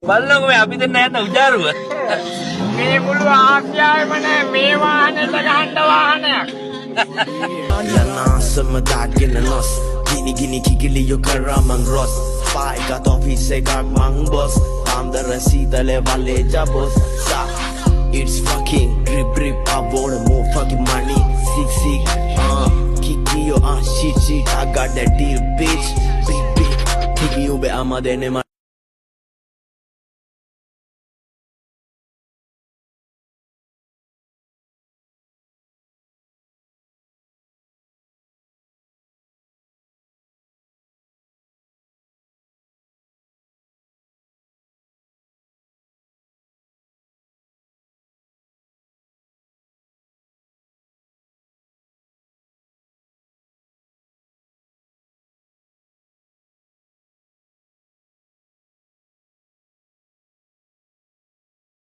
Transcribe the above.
බලන්නකො මේ අපි දෙන්න යන උජාරුව. මේ මුළු ආසියාවේම නෑ මේ වාහනේට ගහන්න වාහනයක්. Sama dakin nos Gini gini kikili yo karamang ros Pai kat office kak mang boss Tam darasi tale wale jabos Sa It's fucking drip drip I want more fucking money Sick sick Kiki yo shit shit I got that deal bitch Big big Kiki ube ama dene